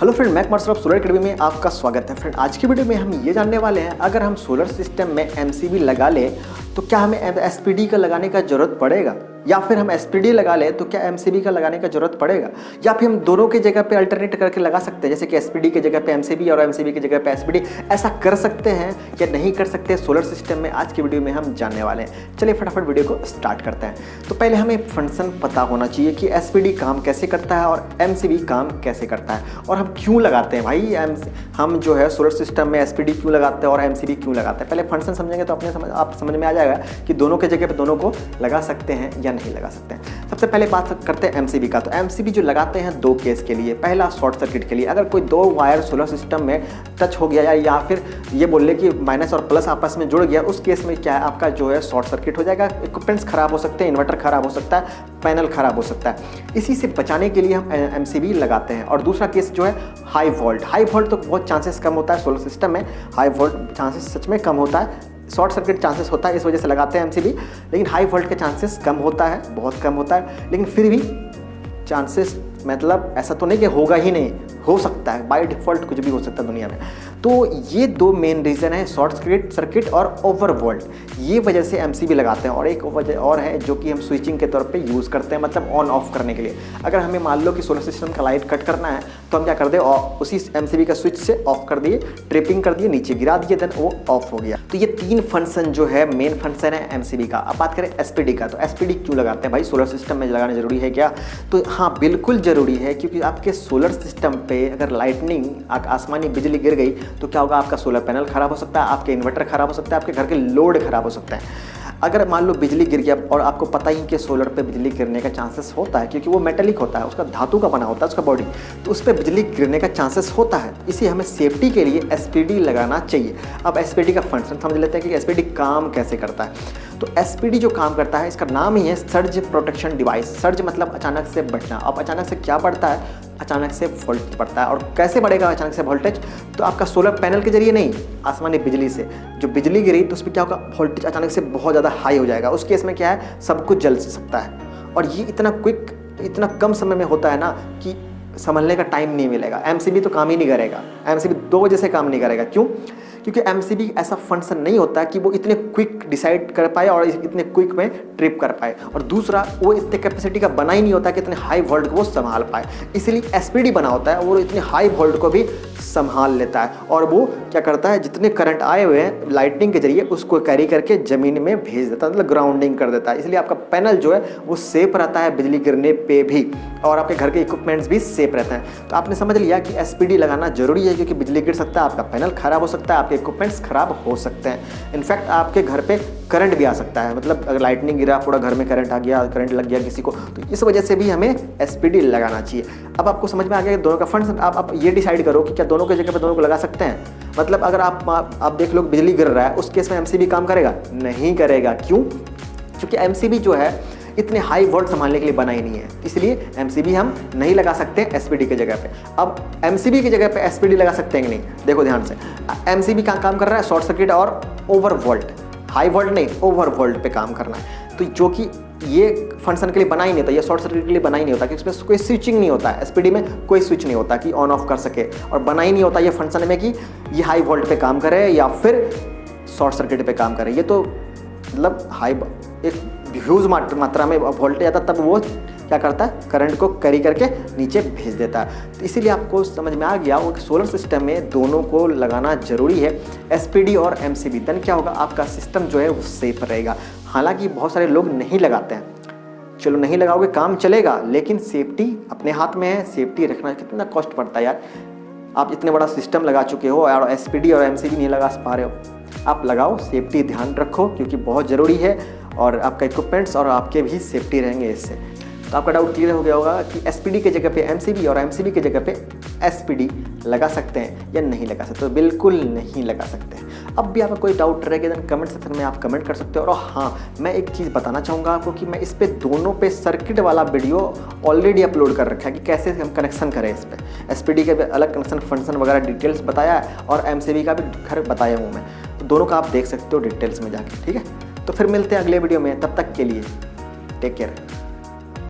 Hello friend, मैं Kumar Saurabh solar academy में आपका स्वागत है। फ्रेंड, आज की वीडियो में हम ये जानने वाले हैं, अगर हम सोलर सिस्टम में एमसीबी लगा ले तो क्या हमें एसपीडी का लगाने का जरूरत पड़ेगा, या फिर हम एसपीडी लगा ले तो क्या एमसीबी का लगाने का जरूरत पड़ेगा, या फिर हम दोनों की जगह पे अल्टरनेट करके लगा सकते हैं, जैसे कि एसपीडी की जगह पे एमसीबी और एमसीबी की जगह पे एसपीडी। ऐसा कर सकते हैं या नहीं कर सकते सोलर सिस्टम में, आज की वीडियो में हम जानने वाले हैं। चलिए फटाफट वीडियो को स्टार्ट करते हैं। तो पहले हमें फंक्शन पता होना चाहिए कि एसपीडी काम कैसे करता है और एमसीबी काम कैसे करता है, और हम क्यों लगाते हैं भाई। हम जो है सोलर सिस्टम में एसपीडी क्यों लगाते हैं और एमसीबी क्यों लगाते हैं, पहले फंक्शन समझेंगे तो आप समझ में आ जाएगा कि दोनों के जगह पे दोनों को लगा सकते हैं या नहीं लगा सकते हैं। सबसे पहले बात करते हैं एमसीबी का। तो एमसीबी जो लगाते हैं दो केस के लिए, पहला शॉर्ट सर्किट के लिए, अगर कोई दो वायर सोलर सिस्टम में टच हो गया या फिर ये बोल ले कि माइनस और प्लस आपस में जुड़ गया, उस केस में क्या है, आपका जो है शॉर्ट सर्किट हो जाएगा, इक्विपमेंट्स खराब हो सकते हैं, इन्वर्टर खराब हो सकता है, पैनल खराब हो सकता है। इसी से बचाने के लिए हम एमसीबी लगाते हैं। और दूसरा केस जो है हाई वोल्ट तो बहुत चांसेस कम होता है सोलर सिस्टम में, हाई वोल्ट चांसेस सच में कम होता है, शॉर्ट सर्किट चांसेस होता है, इस वजह से लगाते हैं एमसीबी। लेकिन हाई वोल्ट के चांसेस कम होता है, बहुत कम होता है, लेकिन फिर भी चांसेस मतलब ऐसा तो नहीं कि होगा ही नहीं, हो सकता है, बाय डिफ़ॉल्ट कुछ भी हो सकता है दुनिया में। तो ये दो मेन रीज़न है, शॉर्ट सर्किट और ओवर वोल्ट, ये वजह से एमसीबी लगाते हैं। और एक वजह और है जो कि हम स्विचिंग के तौर पे यूज़ करते हैं, मतलब ऑन ऑफ करने के लिए। अगर हमें मान लो कि सोलर सिस्टम का लाइट कट करना है तो हम क्या कर दे, उसी एमसीबी का स्विच से ऑफ कर दिए, ट्रिपिंग कर दिए, नीचे गिरा दिए, देन वो ऑफ हो गया। तो ये तीन फंक्शन जो है मेन फंक्शन है एमसीबी का। अब बात करें एसपीडी का, तो एसपीडी क्यों लगाते हैं भाई, सोलर सिस्टम में लगाना जरूरी है क्या? तो हाँ, बिल्कुल ज़रूरी है, क्योंकि आपके सोलर सिस्टम पे अगर लाइटनिंग आसमानी बिजली गिर गई तो क्या होगा, आपका सोलर पैनल खराब हो सकता है, आपके इन्वर्टर खराब हो सकता है, आपके घर के लोड खराब हो सकता है। अगर मान लो बिजली गिर गया, और आपको पता ही कि सोलर पे बिजली गिरने का चांसेस होता है, क्योंकि वो मेटेलिक होता है, उसका धातु का बना होता है उसका बॉडी, तो उस पर बिजली गिरने का चांसेस होता है। इसी हमें सेफ्टी के लिए एसपीडी लगाना चाहिए। अब एसपीडी का फंक्शन समझ लेते हैं कि एसपीडी काम कैसे करता है। तो एसपीडी जो काम करता है, इसका नाम ही है सर्ज प्रोटेक्शन डिवाइस। सर्ज मतलब अचानक से बढ़ना। अब अचानक से क्या बढ़ता है, अचानक से वोल्टेज बढ़ता है। और कैसे बढ़ेगा अचानक से वोल्टेज, तो आपका सोलर पैनल के जरिए नहीं, आसमानी बिजली से जो बिजली गिरी तो उस पर क्या होगा, वोल्टेज अचानक से बहुत ज़्यादा हाई हो जाएगा। उस केस में क्या है, सब कुछ जल सकता है। और ये इतना क्विक, इतना कम समय में होता है ना कि संभलने का टाइम नहीं मिलेगा। एमसीबी तो काम ही नहीं करेगा। एमसीबी दो वजह से काम नहीं करेगा। क्यों? क्योंकि एमसीबी ऐसा फंक्शन नहीं होता कि वो इतने क्विक डिसाइड कर पाए और इतने क्विक में ट्रिप कर पाए, और दूसरा वो इतने कैपेसिटी का बना ही नहीं होता कि इतने हाई वोल्ट को वो संभाल पाए। इसलिए एसपीडी बना होता है, वो इतने हाई वोल्ट को भी संभाल लेता है, और वो क्या करता है, जितने करंट आए हुए हैं लाइटनिंग के जरिए उसको कैरी करके ज़मीन में भेज देता है, मतलब ग्राउंडिंग कर देता है। इसलिए आपका पैनल जो है वो सेफ रहता है बिजली गिरने पे भी, और आपके घर के इक्विपमेंट्स भी सेफ रहते हैं। तो आपने समझ लिया कि एसपीडी लगाना जरूरी है, क्योंकि बिजली गिर सकता है, आपका पैनल खराब हो सकता है, आपके इक्विपमेंट्स खराब हो सकते हैं, इनफैक्ट आपके घर पे करंट भी आ सकता है। मतलब अगर लाइटनिंग गिरा, पूरा घर में करंट आ गया, करंट लग गया किसी को, तो इस वजह से भी हमें एसपीडी लगाना चाहिए। अब आपको समझ में आ गया दोनों का फंक्शन। आप ये डिसाइड करो कि क्या दोनों की जगह पे दोनों को लगा सकते हैं। मतलब अगर आप देख लो बिजली गिर रहा है, उस केस में एमसीबी काम करेगा? नहीं करेगा। क्यों? क्योंकि एमसीबी जो है इतने हाई वोल्ट संभालने के लिए बना ही नहीं है, इसलिए एमसीबी हम नहीं लगा सकते एसपीडी की जगह पे। अब एमसीबी की जगह पे एसपीडी लगा सकते हैं कि नहीं, देखो ध्यान से। एमसीबी का काम कर रहा है शॉर्ट सर्किट और ओवर वोल्ट, हाई वोल्ट नहीं, ओवर वोल्ट पे काम करना है। तो जो कि ये फंक्शन के लिए बना ही नहीं होता, ये शॉर्ट सर्किट के लिए बना ही नहीं होता, क्योंकि इसमें कोई स्विचिंग नहीं होता है। एसपीडी में कोई स्विच नहीं होता कि ऑन ऑफ कर सके, और बना ही नहीं होता ये फंक्शन में कि ये हाई वोल्ट पे काम करे या फिर शॉर्ट सर्किट पे काम करे। ये तो मतलब हाई एक ह्यूज मात्रा में वोल्टेज आता, तब वो क्या करता है, करंट को कैरी करके नीचे भेज देता है। तो इसीलिए आपको समझ में आ गया वो कि सोलर सिस्टम में दोनों को लगाना जरूरी है, एसपीडी और एमसीबी। देन क्या होगा, आपका सिस्टम जो है वो सेफ रहेगा। हालांकि बहुत सारे लोग नहीं लगाते हैं, चलो नहीं लगाओगे काम चलेगा, लेकिन सेफ्टी अपने हाथ में है। सेफ्टी रखना कितना कॉस्ट पड़ता है यार। आप इतने बड़ा सिस्टम लगा चुके हो और एसपीडी और एमसीबी नहीं लगा पा रहे हो, आप लगाओ, सेफ्टी ध्यान रखो, क्योंकि बहुत ज़रूरी है, और आपका इक्विपमेंट्स और आपके भी सेफ्टी रहेंगे इससे। तो आपका डाउट क्लियर हो गया होगा कि एसपीडी के जगह पे एमसीबी और एमसीबी के जगह पे एसपीडी लगा सकते हैं या नहीं लगा सकते। तो बिल्कुल नहीं लगा सकते हैं। अब भी आपका कोई डाउट रहेगा तो कमेंट सेक्शन में आप कमेंट कर सकते हो। और हाँ, मैं एक चीज़ बताना चाहूँगा आपको कि मैं इस पे दोनों पे सर्किट वाला वीडियो ऑलरेडी अपलोड कर रखा है कि कैसे हम कनेक्शन करें इस पर। एसपीडी के अलग कनेक्शन फंक्शन वगैरह डिटेल्स बताया है, और एमसीबी का भी घर बताया हूँ मैं, तो दोनों का आप देख सकते हो डिटेल्स में जाके। ठीक है, तो फिर मिलते हैं अगले वीडियो में, तब तक के लिए टेक केयर।